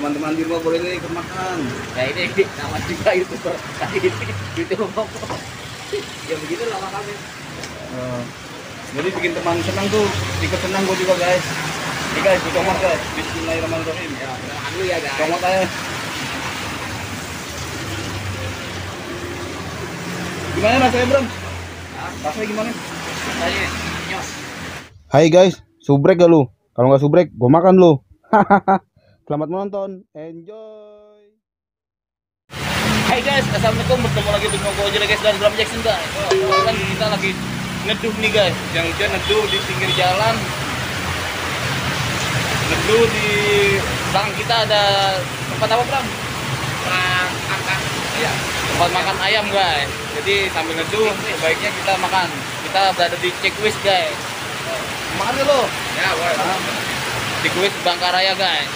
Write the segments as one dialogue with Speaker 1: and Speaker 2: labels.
Speaker 1: Teman-teman di rumah boleh nih ikut makan.
Speaker 2: Ya ini nama juga YouTuber tadi ini YouTuber ya begitu lah kami.
Speaker 1: Jadi bikin teman senang tuh, ikut senang gue juga guys. Ini guys, kita tomat guys. Bismillahirrahmanirrahim.
Speaker 2: Ya, makan dulu ya guys.
Speaker 1: Tomat aja. Gimana rasanya Bram? Rasanya gimana?
Speaker 2: Rasanya nyos.
Speaker 1: Hai guys, subrek gak lu? Kalau nggak subrek, gue makan lu. Selamat menonton, enjoy.
Speaker 2: Hai guys, assalamualaikum, bertemu lagi dengan gue Ojek guys dan Bram Jackson guys. Sekarang kita lagi neduh nih guys, yang dia neduh di pinggir jalan. Neduh di belakang kita ada tempat apa Bram? Makan ayam. Tempat makan ayam guys. Jadi sambil neduh, sebaiknya kita makan. Kita berada di Cikuis guys.
Speaker 1: Makan ya lo?
Speaker 2: Ya boleh. Cikuis Bangkaraya guys.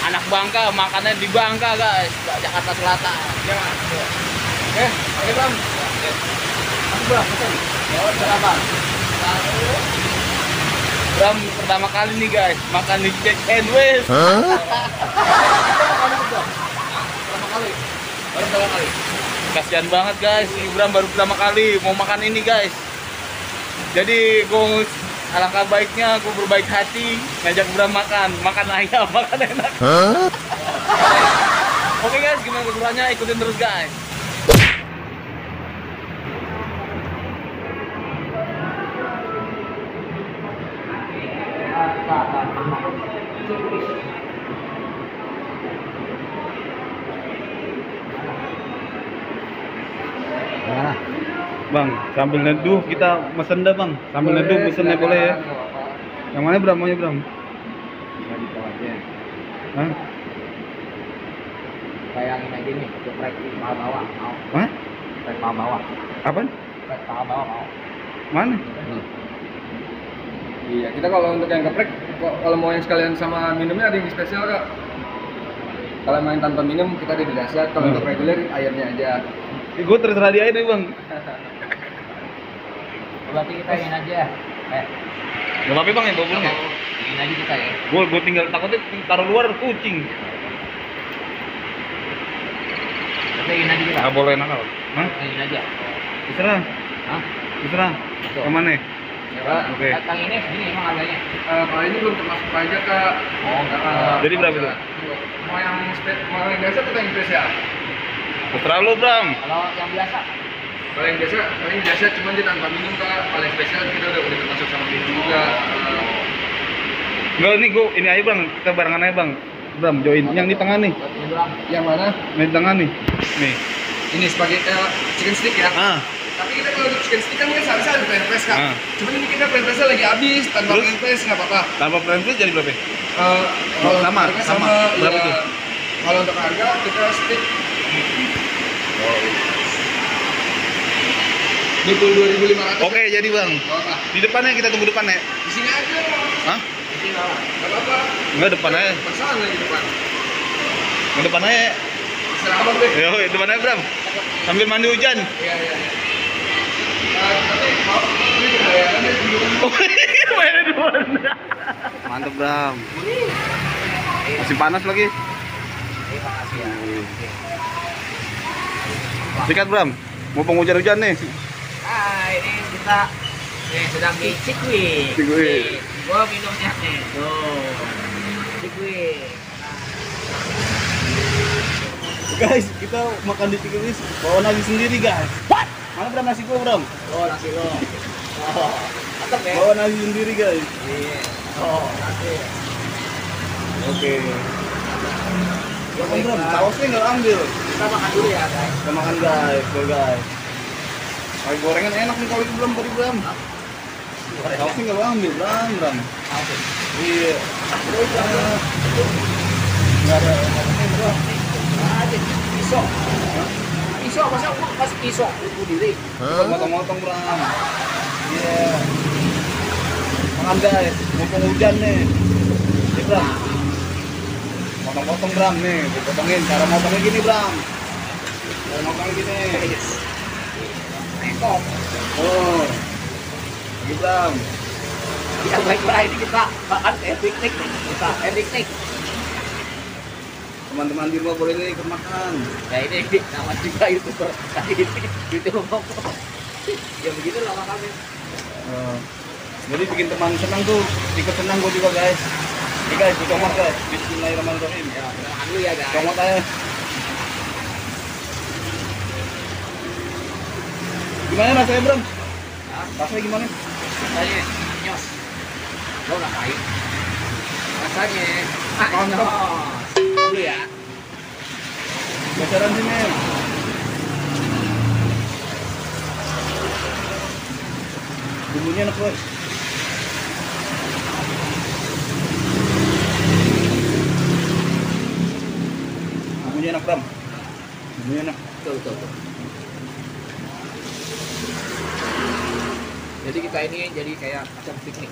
Speaker 2: Anak Bangka makannya di Bangka guys, Jakarta Selatan. Ya. Oke, oke Bram. Aku Bram, pesan. Ya, berapa? Bram pertama kali nih guys, makan di Jack and West. Pertama kali. Baru pertama kali. Kasihan banget guys, Bram baru pertama kali mau makan ini guys. Jadi gue alangkah baiknya aku berbaik hati ngajak Bram makan ayam, makan enak. Oke guys, gimana keseruannya ikutin terus guys.
Speaker 1: Bang, sambil neduh kita mesen dah bang. Sambil neduh mesennya boleh ya. Yang mana Bram? Maunya Bram? Hah?
Speaker 2: Bayangin aja nih, geprek paha bawah mau.
Speaker 1: Hah?
Speaker 2: Geprek paha bawah.
Speaker 1: Apaan?
Speaker 2: Geprek paha bawah mau.
Speaker 1: Mana?
Speaker 3: Iya, kita kalau untuk yang geprek, kalau mau yang sekalian sama minumnya ada yang spesial kak. Kalau main tanpa minum kita ada di dahsyat, kalau untuk reguler ayamnya aja.
Speaker 1: Gue terserah dia nih bang.
Speaker 2: Berarti kita ingin aja.
Speaker 1: Gak apa-apa bang ya, gue pulang ya.
Speaker 2: Ingin aja kita ya.
Speaker 1: Gue tinggal takutnya taruh luar kucing.
Speaker 2: Kita ingin aja kita.
Speaker 1: Gak boleh nakal. Hah?
Speaker 2: Ingin aja.
Speaker 1: Terserah.
Speaker 2: Hah?
Speaker 1: Terserah.
Speaker 2: Betul.
Speaker 1: Yang mana?
Speaker 3: Ya,
Speaker 1: Oke.
Speaker 2: Kali ini segini emang harganya.
Speaker 3: kalau ini belum termasuk pajak kak.
Speaker 2: Oh,
Speaker 1: Jadi berapa itu?
Speaker 3: Mau yang biasa atau yang spesial?
Speaker 1: Terserah lu Bram.
Speaker 2: Kalau yang biasa
Speaker 3: Paling biasa cuman dia tanpa minum kak. Paling spesial kita udah termasuk sama minum juga.
Speaker 1: Enggak nih gue ini aja bang, kita barengan aja bang. Bram join yang di tengah nih.
Speaker 2: buat ini Bram.
Speaker 3: Yang mana?
Speaker 1: Yang di tengah nih. Nih.
Speaker 3: Ini spaghetti chicken stick ya.
Speaker 1: Ah.
Speaker 3: Tapi kita kalau untuk chicken stick kan seharusnya ada plain press kak. Cuman ini kita plain pressnya lagi habis, tanpa
Speaker 1: Terus?
Speaker 3: plain press nggak apa-apa.
Speaker 1: Tanpa franchise jadi berapa?
Speaker 3: Kalau
Speaker 1: Sama,
Speaker 3: harga
Speaker 1: sama. Berapa
Speaker 3: ya.
Speaker 1: tuh?
Speaker 3: Kalau untuk harga kita stick 22.500.
Speaker 1: Oke jadi bang.
Speaker 3: Nggak apa-apa.
Speaker 1: Di depannya kita tunggu depan ya.
Speaker 3: Di sini aja.
Speaker 1: Hah?
Speaker 3: Di sini lah. Nggak apa-apa.
Speaker 1: Enggak depan aja.
Speaker 3: Pesan lagi depan.
Speaker 1: Ke depan aja.
Speaker 3: Serah abang deh.
Speaker 1: Yo, depan aja Bram. Sambil mandi hujan.
Speaker 3: Iya. Tapi mau ini kebayarannya dulu.
Speaker 1: Oh, mainnya depan. Mantap Bram. Masih panas lagi.
Speaker 2: Terima kasih ya.
Speaker 1: Sikat Bram. Mumpung hujan-hujan nih.
Speaker 2: Ini kita sedang di Cikuis.
Speaker 1: Cikuis.
Speaker 2: Gua minumnya nih. Tuh. Cikuis.
Speaker 1: Guys, kita makan di Cikuis bawa nasi sendiri guys. What? Mana Bram nasi gua Bram?
Speaker 2: Oh, nasi lo. Oh, mantap ya.
Speaker 1: Bawa nasi sendiri guys.
Speaker 2: Iya. Oh, nasi.
Speaker 1: Oke. Ya Bram, sausnya nggak ambil.
Speaker 2: Kita makan dulu ya, guys.
Speaker 1: Kita makan guys, tuh guys. Kayak gorengan enak nih kalau itu Bram tadi Bram. Sausnya nggak ambil Bram. Iya. Nggak ada ngomongnya Bram.
Speaker 2: Aja pisau. Pisau masa aku kasih pisau aku diri.
Speaker 1: Kita motong-motong Bram. Iya. Makan guys, mumpung hujan nih. Ini Bram. Potong-potong Bram nih, dipotongin. Cara motongnya gini Bram. Cara motongnya gini.
Speaker 2: Ekor.
Speaker 1: Oh. Lagi Bram.
Speaker 2: Yang baik-baik ini kita makan piknik nih. Kita piknik.
Speaker 1: Teman-teman di rumah boleh ikut makan.
Speaker 4: Ya ini nama juga YouTuber tadi ini YouTuber ya begitu lah kami.
Speaker 1: Jadi bikin teman senang tuh, ikut senang gue juga guys. Ini guys, kita tomat guys. Bismillahirrahmanirrahim.
Speaker 4: Ya, makan dulu ya guys.
Speaker 1: Tomat aja. Gimana rasanya Bram?
Speaker 4: Hah?
Speaker 1: Rasanya gimana?
Speaker 4: Rasanya nyos. Lo nggak kain. Rasanya
Speaker 1: Mantap.
Speaker 4: nyos. Dulu ya.
Speaker 1: Bocoran sini. Bumbunya enak banget. Bumbunya enak Bram. Bumbunya enak.
Speaker 4: Betul. Jadi kita ini jadi kayak macam piknik.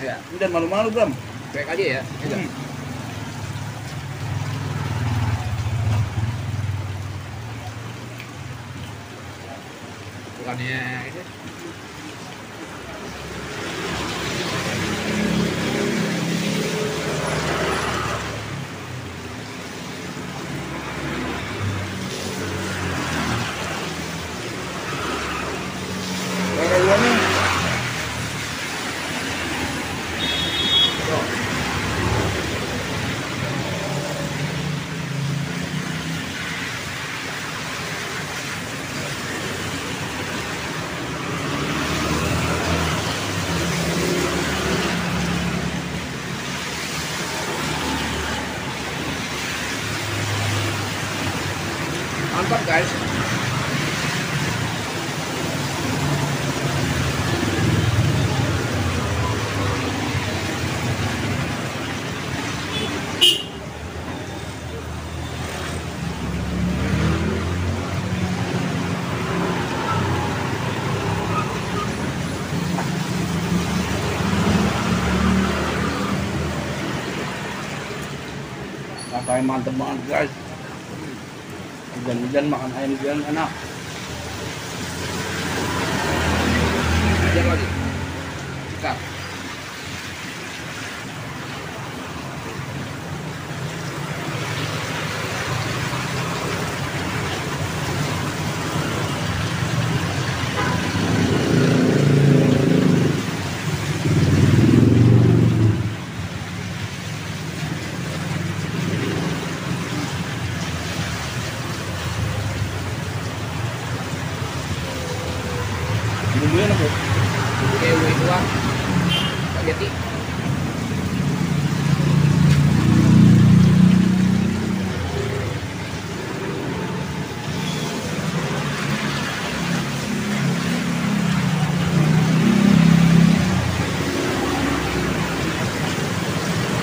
Speaker 4: Ya,
Speaker 1: Ini dan malu-malu Bram.
Speaker 4: cuek aja ya. Ya. Bukannya ini.
Speaker 1: Kayak gua nih.
Speaker 4: Mantap guys.
Speaker 1: Rasanya mantep banget guys. Hujan-hujan makan ayam hujan enak.
Speaker 4: Ajar lagi. Sikat.
Speaker 1: Bumbunya enak ya.
Speaker 4: Oke, gue buang. Spaghetti.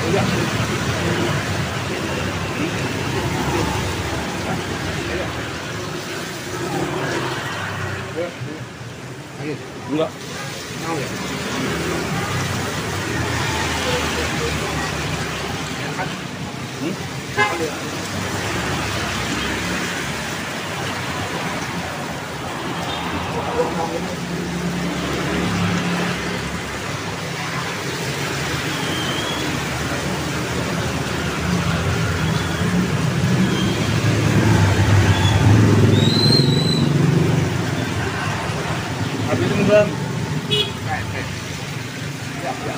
Speaker 4: Udah. Ayo.
Speaker 1: Enggak.
Speaker 4: Mau ya? Enak kan? Makan dulu.
Speaker 1: Habisin Bram.
Speaker 4: Kayak. Ya.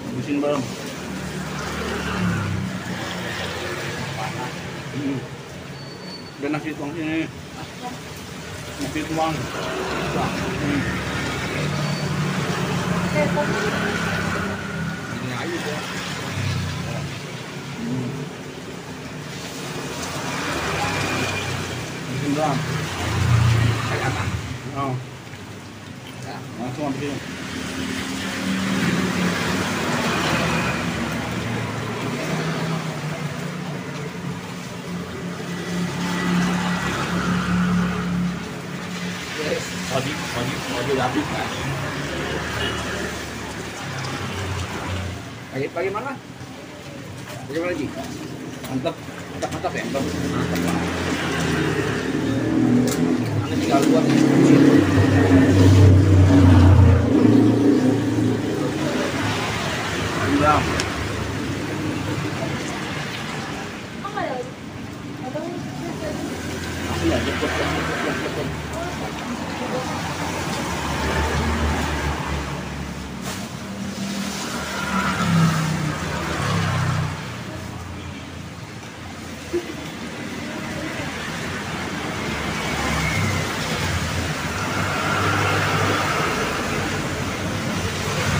Speaker 1: Habisin Bram.
Speaker 2: Dan nasi tuang sini. Nasi tuang.
Speaker 3: Ini aja ya.
Speaker 2: Bikin drum.
Speaker 3: Kayak apa?
Speaker 2: Oh,
Speaker 3: Ya.
Speaker 2: langsung ambil sini.
Speaker 4: Yes.
Speaker 2: Tadi udah habis kan?
Speaker 3: Bagaimana? Bagaimana lagi?
Speaker 2: Mantap, mantap ya. Mantap.
Speaker 4: Anda tinggal buat
Speaker 2: Drum. Iya, cepet.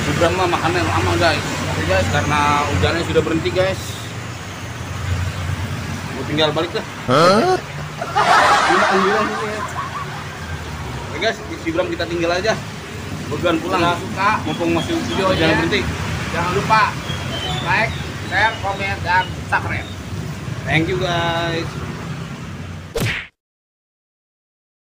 Speaker 2: Seberang mah makannya lama guys. Oke guys, karena hujannya sudah berhenti guys. Gue tinggal balik dah. Oke guys, si Bram kita tinggal aja. Began pulang.
Speaker 4: Kalau suka,
Speaker 2: Mumpung masih video
Speaker 4: Videonya.
Speaker 2: jangan berhenti.
Speaker 4: jangan lupa like, share, komen, dan subscribe.
Speaker 2: Thank you guys.